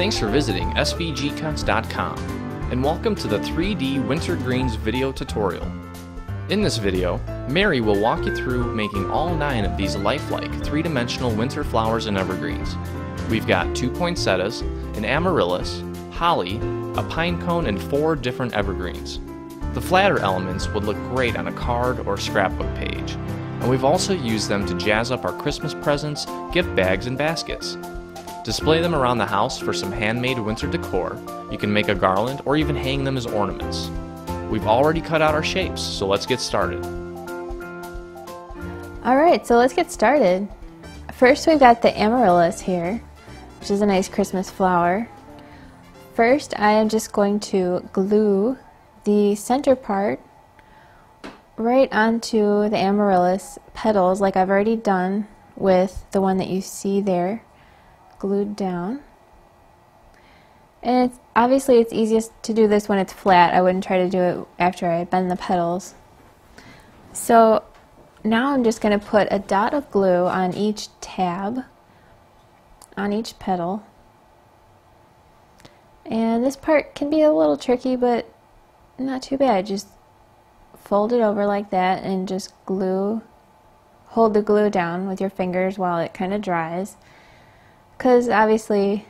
Thanks for visiting svgcuts.com, and welcome to the 3D Winter Greens video tutorial. In this video, Mary will walk you through making all 9 of these lifelike 3-dimensional winter flowers and evergreens. We've got 2 poinsettias, an amaryllis, holly, a pine cone, and 4 different evergreens. The flatter elements would look great on a card or scrapbook page, and we've also used them to jazz up our Christmas presents, gift bags, and baskets. Display them around the house for some handmade winter decor. You can make a garland or even hang them as ornaments. We've already cut out our shapes, so let's get started. Alright, so let's get started. First we've got the amaryllis here, which is a nice Christmas flower. First I am just going to glue the center part right onto the amaryllis petals like I've already done with the one that you see there glued down. And obviously it's easiest to do this when it's flat. I wouldn't try to do it after I bend the petals. So now I'm just going to put a dot of glue on each tab, on each petal. And this part can be a little tricky, but not too bad. Just fold it over like that and just hold the glue down with your fingers while it kind of dries. Because obviously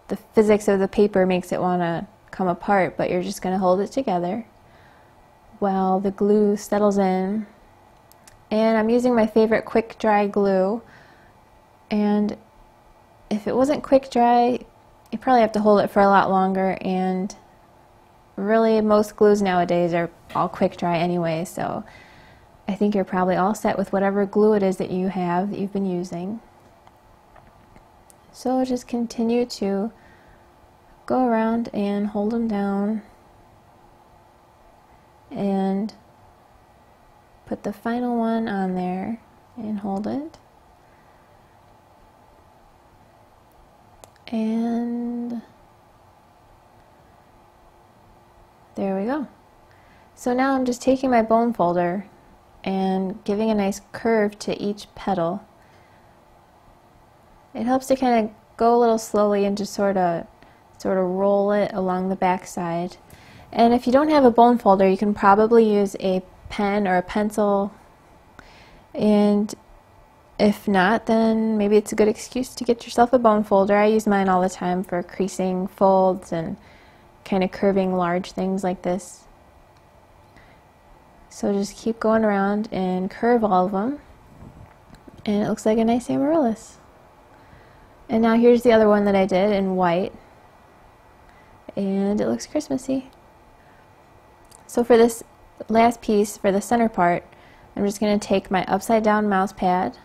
the physics of the paper makes it want to come apart, but you're just going to hold it together while the glue settles in. And I'm using my favorite quick dry glue, and if it wasn't quick dry, you probably have to hold it for a lot longer, and really most glues nowadays are all quick dry anyway, so I think you're probably all set with whatever glue it is that you have that you've been using. So just continue to go around and hold them down and put the final one on there and hold it. And there we go. So now I'm just taking my bone folder and giving a nice curve to each petal. It helps to kind of go a little slowly and just sort of roll it along the back side. And if you don't have a bone folder, you can probably use a pen or a pencil. And if not, then maybe it's a good excuse to get yourself a bone folder. I use mine all the time for creasing folds and kind of curving large things like this. So just keep going around and curve all of them. And it looks like a nice amaryllis. And now here's the other one that I did in white, and it looks Christmassy. So for this last piece, for the center part, I'm just going to take my upside down mouse pad,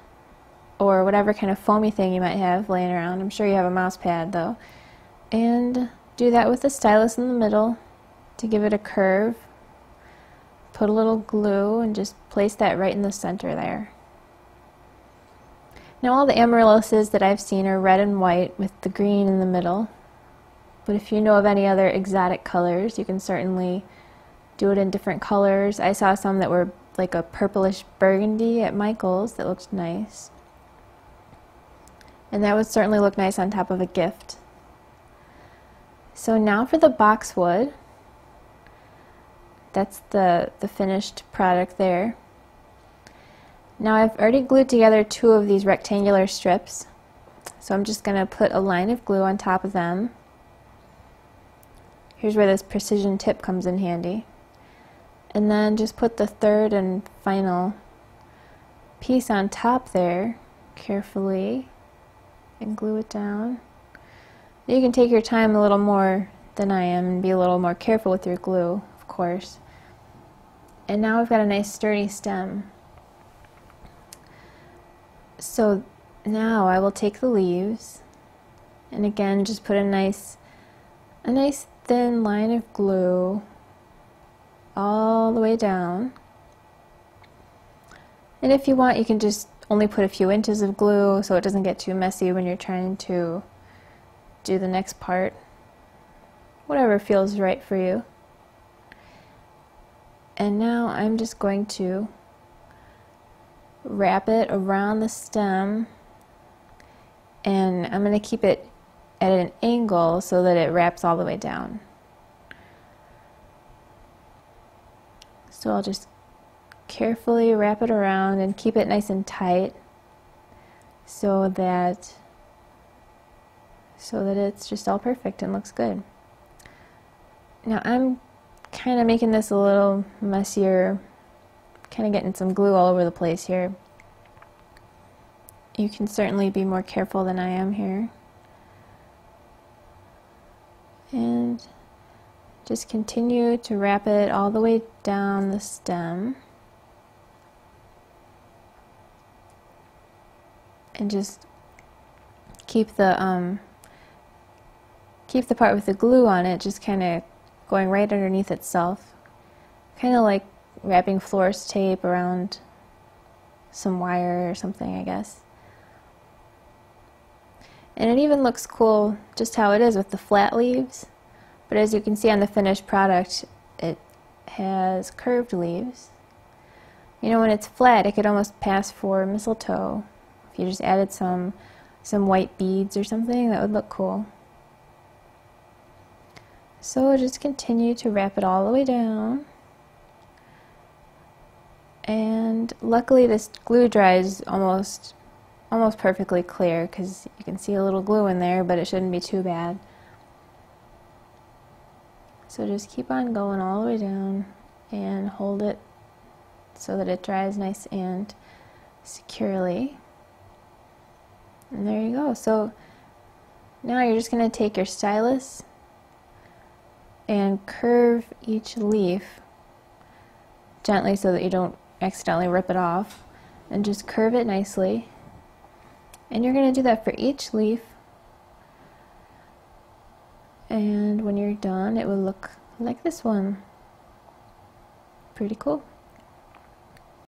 or whatever kind of foamy thing you might have laying around. I'm sure you have a mouse pad though, and do that with the stylus in the middle to give it a curve. Put a little glue and just place that right in the center there. Now all the amaryllises that I've seen are red and white with the green in the middle, but if you know of any other exotic colors, you can certainly do it in different colors. I saw some that were like a purplish burgundy at Michael's that looked nice, and that would certainly look nice on top of a gift. So now for the boxwood, that's the finished product there. Now I've already glued together 2 of these rectangular strips, so I'm just going to put a line of glue on top of them. Here's where this precision tip comes in handy. And then just put the third and final piece on top there carefully and glue it down. You can take your time a little more than I am and be a little more careful with your glue, of course. And now we've got a nice sturdy stem. So now I will take the leaves and again just put a nice thin line of glue all the way down. And if you want, you can just only put a few inches of glue so it doesn't get too messy when you're trying to do the next part. Whatever feels right for you. And now I'm just going to wrap it around the stem, and I'm going to keep it at an angle so that it wraps all the way down. So I'll just carefully wrap it around and keep it nice and tight so that it's just all perfect and looks good. Now I'm kind of making this a little messier, kind of getting some glue all over the place here. You can certainly be more careful than I am here. And just continue to wrap it all the way down the stem. And just keep the part with the glue on it just kind of going right underneath itself. Kind of like wrapping florist tape around some wire or something, I guess. And it even looks cool just how it is with the flat leaves. But as you can see on the finished product, it has curved leaves. You know, when it's flat, it could almost pass for mistletoe. If you just added some white beads or something, that would look cool. So just continue to wrap it all the way down. And luckily this glue dries almost perfectly clear, because you can see a little glue in there, but it shouldn't be too bad. So just keep on going all the way down and hold it so that it dries nice and securely. And there you go. So now you're just going to take your stylus and curve each leaf gently so that you don't accidentally rip it off, and just curve it nicely. And you're going to do that for each leaf. And when you're done, it will look like this one. Pretty cool.